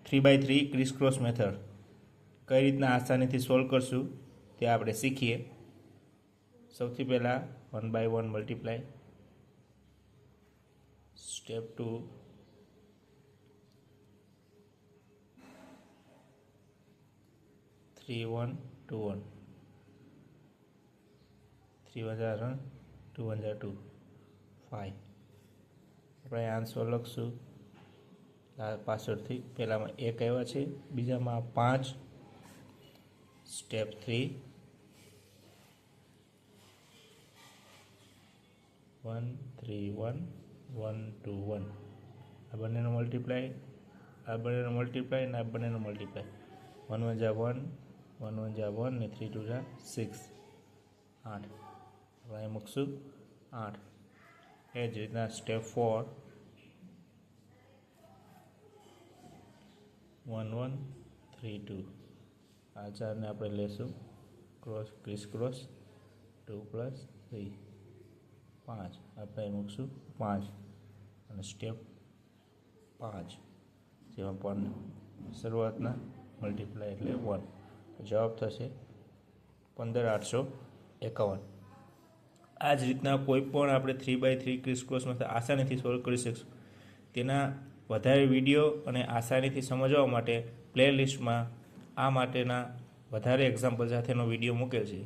3x3 Chris cross method કઈ રીતના આસાનીથી સોલ્વ કરશું તે આપણે શીખીએ. સૌથી પહેલાં 1 by 1 મલ્ટીપ્લાય. સ્ટેપ 2 3 1 2 1 3 1 1 2 1 2 5. આપણે આન્સર લખશું પાછળથી. પહેલામાં 1 આવ્યા છે, બીજામાં 5. સ્ટેપ 3 1 3 1 1 2 1. આ બંનેનો મલ્ટીપ્લાય, આ બંનેનો મલ્ટીપ્લાય અને આ બંનેનો મલ્ટીપ્લાય. 1 1 જા 1, 1 1 જા 1 ને 3 2 જા 6. 8. આપણે મૂકશું 8. એ જ રીતના સ્ટેપ 4 1 1 3 2. આ ચારને આપણે લેશું ક્રોસ, ક્રિસ ક્રોસ. 2 + 3 5. આપણે મૂકશું 5. અને સ્ટેપ 5 જેમાં પણ શરૂઆતના મલ્ટીપ્લાય એટલે 1. જવાબ થશે 15851. આ જ રીતના કોઈ પણ આપણે 3x3 ક્રિસ ક્રોસમાં આસાનીથી સોલ્વ કરી શકશું. તેના વધારે વિડીયો અને આસાનીથી સમજવા માટે પ્લેલિસ્ટમાં આ માટેના વધારે એક્ઝામ્પલ સાથેનો વિડીયો મૂકેલ છે.